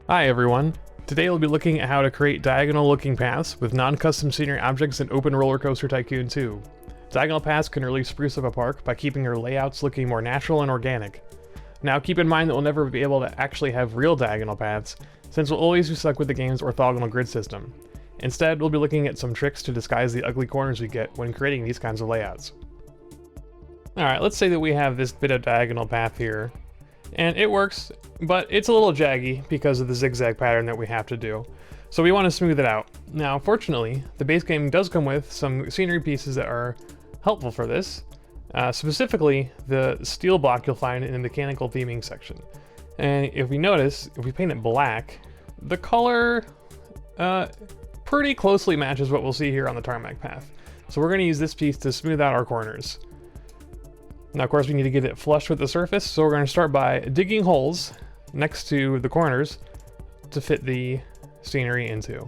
Hi everyone. Today we'll be looking at how to create diagonal looking paths with non-custom scenery objects in Open Roller Coaster Tycoon 2. Diagonal paths can really spruce up a park by keeping your layouts looking more natural and organic. Now keep in mind that we'll never be able to actually have real diagonal paths, since we'll always be stuck with the game's orthogonal grid system. Instead, we'll be looking at some tricks to disguise the ugly corners we get when creating these kinds of layouts. Alright, let's say that we have this bit of diagonal path here. And it works, but it's a little jaggy because of the zigzag pattern that we have to do. So we want to smooth it out. Now, fortunately, the base game does come with some scenery pieces that are helpful for this. Specifically, the steel block you'll find in the mechanical theming section. And if we notice, if we paint it black, the color pretty closely matches what we'll see here on the tarmac path. So we're going to use this piece to smooth out our corners. Now, of course, we need to get it flush with the surface, so we're going to start by digging holes next to the corners to fit the scenery into.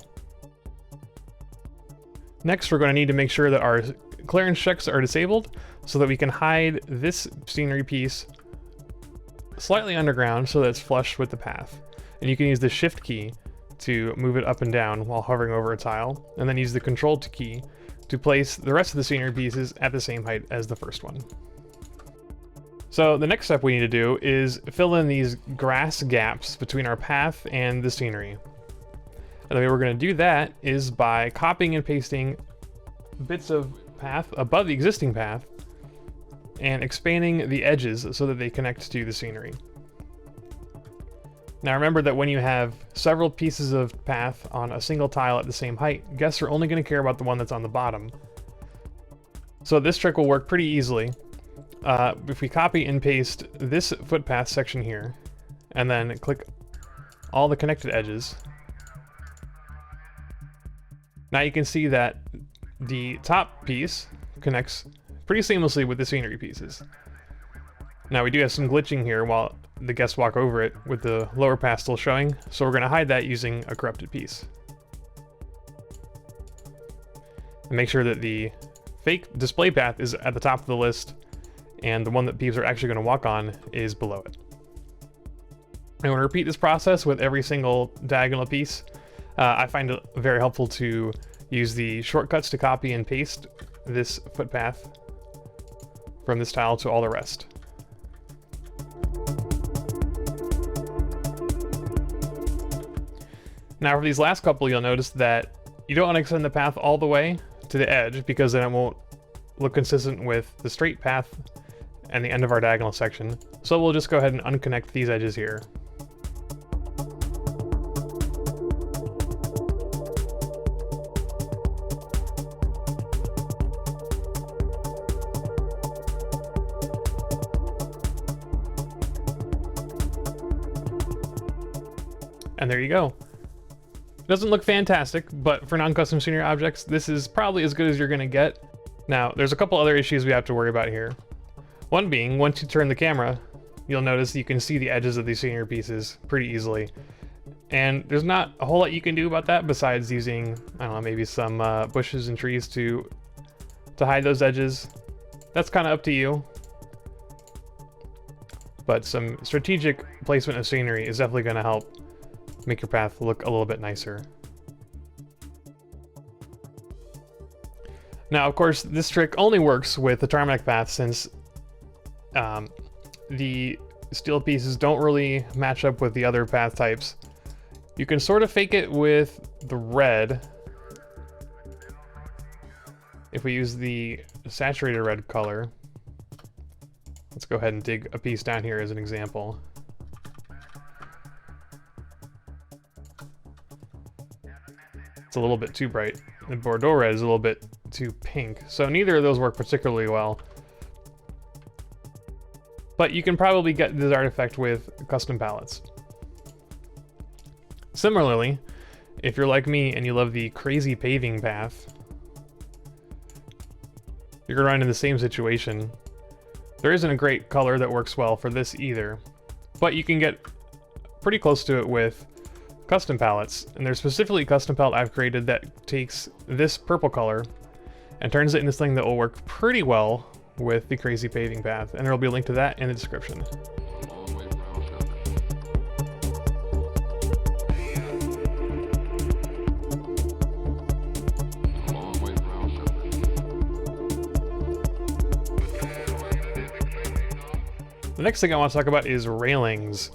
Next, we're going to need to make sure that our clearance checks are disabled so that we can hide this scenery piece slightly underground so that it's flush with the path. And you can use the Shift key to move it up and down while hovering over a tile, and then use the Control key to place the rest of the scenery pieces at the same height as the first one. So the next step we need to do is fill in these grass gaps between our path and the scenery. And the way we're going to do that is by copying and pasting bits of path above the existing path and expanding the edges so that they connect to the scenery. Now remember that when you have several pieces of path on a single tile at the same height, guests are only going to care about the one that's on the bottom. So this trick will work pretty easily. If we copy and paste this footpath section here, and then click all the connected edges, now you can see that the top piece connects pretty seamlessly with the scenery pieces. Now we do have some glitching here while the guests walk over it with the lower path still showing, so we're going to hide that using a corrupted piece. And make sure that the fake display path is at the top of the list, and the one that peeps are actually going to walk on is below it. I'm going to repeat this process with every single diagonal piece. I find it very helpful to use the shortcuts to copy and paste this footpath from this tile to all the rest. Now for these last couple, you'll notice that you don't want to extend the path all the way to the edge, because then it won't look consistent with the straight path and the end of our diagonal section. So we'll just go ahead and unconnect these edges here. And there you go. It doesn't look fantastic, but for non-custom scenery objects, this is probably as good as you're gonna get. Now, there's a couple other issues we have to worry about here. One being, once you turn the camera, you'll notice you can see the edges of these scenery pieces pretty easily. And there's not a whole lot you can do about that besides using, I don't know, maybe some bushes and trees to hide those edges. That's kind of up to you. But some strategic placement of scenery is definitely going to help make your path look a little bit nicer. Now, of course, this trick only works with the tarmac path, since the steel pieces don't really match up with the other path types. You can sort of fake it with the red. If we use the saturated red color, let's go ahead and dig a piece down here as an example. It's a little bit too bright. The Bordeaux red is a little bit too pink, so neither of those work particularly well. But you can probably get the desired effect with custom palettes. Similarly, if you're like me and you love the crazy paving path, you're gonna run into the same situation. There isn't a great color that works well for this either, but you can get pretty close to it with custom palettes. And there's specifically a custom palette I've created that takes this purple color and turns it into something that will work pretty well with the crazy paving path, and there will be a link to that in the description. next thing I want to talk about is railings.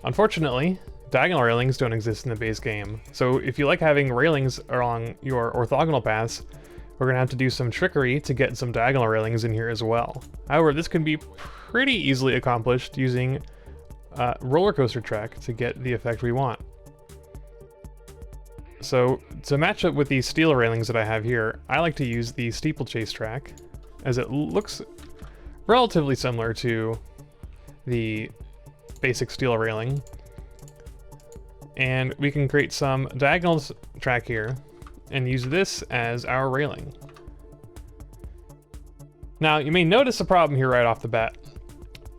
Unfortunately, diagonal railings don't exist in the base game, so if you like having railings along your orthogonal paths, we're going to have to do some trickery to get some diagonal railings in here as well. However, this can be pretty easily accomplished using roller coaster track to get the effect we want. So to match up with these steel railings that I have here, I like to use the steeplechase track, as it looks relatively similar to the basic steel railing. And we can create some diagonal track here and use this as our railing. Now, you may notice a problem here right off the bat.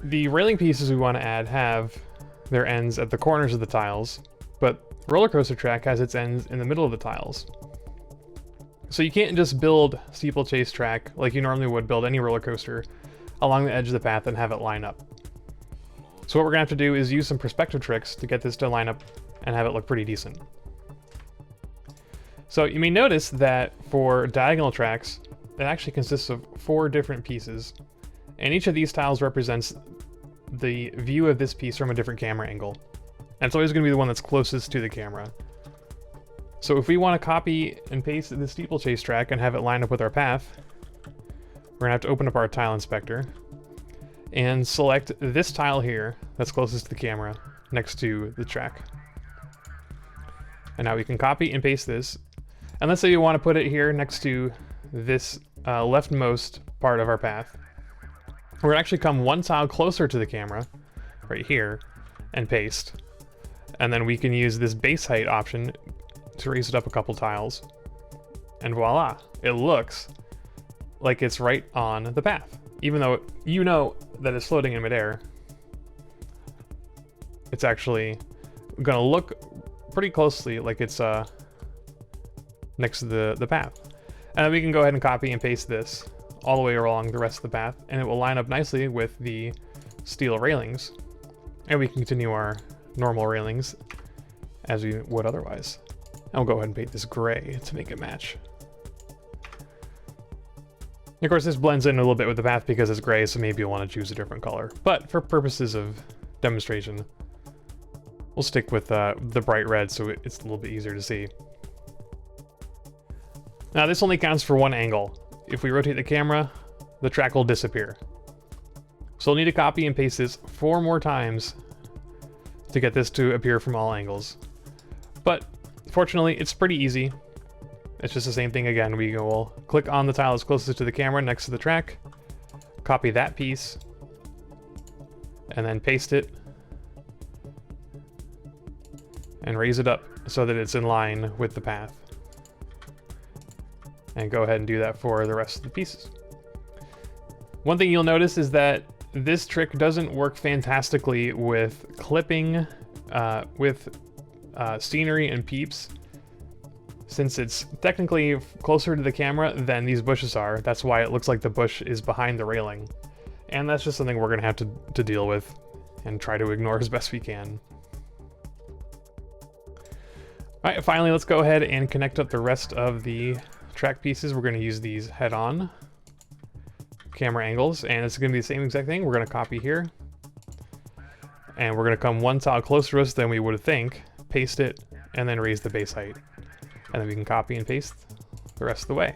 The railing pieces we want to add have their ends at the corners of the tiles, but roller coaster track has its ends in the middle of the tiles. So you can't just build steeplechase track like you normally would build any roller coaster along the edge of the path and have it line up. So what we're gonna have to do is use some perspective tricks to get this to line up and have it look pretty decent. So you may notice that for diagonal tracks, it actually consists of 4 different pieces, and each of these tiles represents the view of this piece from a different camera angle. And it's always going to be the one that's closest to the camera. So if we want to copy and paste the steeplechase track and have it line up with our path, we're going to have to open up our tile inspector and select this tile here that's closest to the camera next to the track. And now we can copy and paste this. And let's say you want to put it here next to this leftmost part of our path. We're gonna actually come one tile closer to the camera, right here, and paste. And then we can use this base height option to raise it up a couple tiles. And voila, it looks like it's right on the path. Even though you know that it's floating in midair, it's actually gonna look pretty closely like it's next to the path. And we can go ahead and copy and paste this all the way along the rest of the path, and it will line up nicely with the steel railings. And we can continue our normal railings as we would otherwise. And we'll go ahead and paint this gray to make it match. Of course, this blends in a little bit with the path because it's gray, so maybe you'll want to choose a different color. But for purposes of demonstration, we'll stick with the bright red so it's a little bit easier to see. Now this only counts for one angle. If we rotate the camera, the track will disappear. So we'll need to copy and paste this 4 more times to get this to appear from all angles. But fortunately, it's pretty easy. It's just the same thing again. We'll click on the tile that's closest to the camera next to the track, copy that piece, and then paste it, and raise it up so that it's in line with the path. And go ahead and do that for the rest of the pieces. One thing you'll notice is that this trick doesn't work fantastically with clipping with scenery and peeps, since it's technically closer to the camera than these bushes are. That's why it looks like the bush is behind the railing. And that's just something we're gonna have to deal with and try to ignore as best we can. All right, finally, let's go ahead and connect up the rest of the track pieces. We're going to use these head-on camera angles, and it's going to be the same exact thing. We're going to copy here, and we're going to come one tile closer to us than we would think, paste it, and then raise the base height. And then we can copy and paste the rest of the way.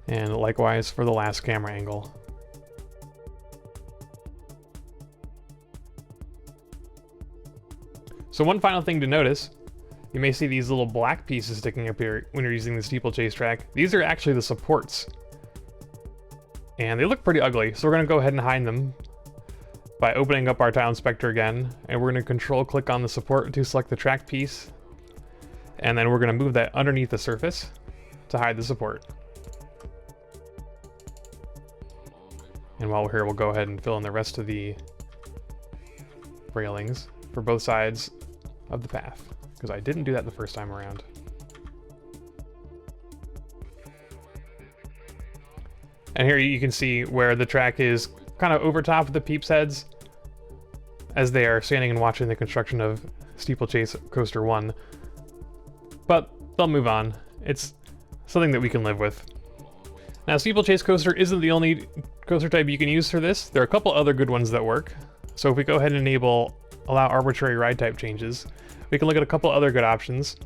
And likewise for the last camera angle. So one final thing to notice, you may see these little black pieces sticking up here when you're using the steeplechase track. These are actually the supports. And they look pretty ugly, so we're going to go ahead and hide them by opening up our tile inspector again, and we're going to control click on the support to select the track piece, and then we're going to move that underneath the surface to hide the support. And while we're here, we'll go ahead and fill in the rest of the railings for both sides of the path, because I didn't do that the first time around. And here you can see where the track is kind of over top of the peeps' heads as they are standing and watching the construction of Steeplechase Coaster 1. But they'll move on. It's something that we can live with. Now, Steeplechase Coaster isn't the only coaster type you can use for this. There are a couple other good ones that work. So if we go ahead and enable allow arbitrary ride type changes, we can look at a couple other good options.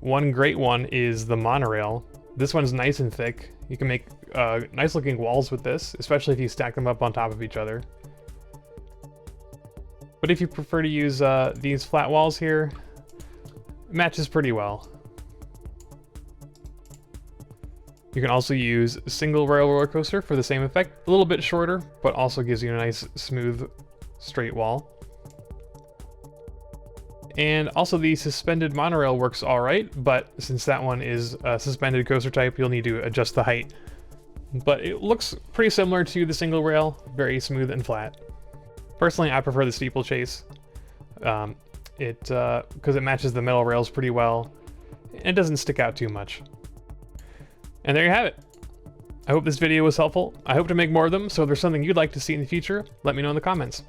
One great one is the monorail. This one's nice and thick. You can make nice looking walls with this, especially if you stack them up on top of each other. But if you prefer to use these flat walls here, it matches pretty well. You can also use a single rail roller coaster for the same effect, a little bit shorter, but also gives you a nice smooth straight wall. And also the suspended monorail works alright, but since that one is a suspended coaster type, you'll need to adjust the height. But it looks pretty similar to the single rail, very smooth and flat. Personally, I prefer the steeplechase. Because it matches the metal rails pretty well, and it doesn't stick out too much. And there you have it. I hope this video was helpful. I hope to make more of them, so if there's something you'd like to see in the future, let me know in the comments.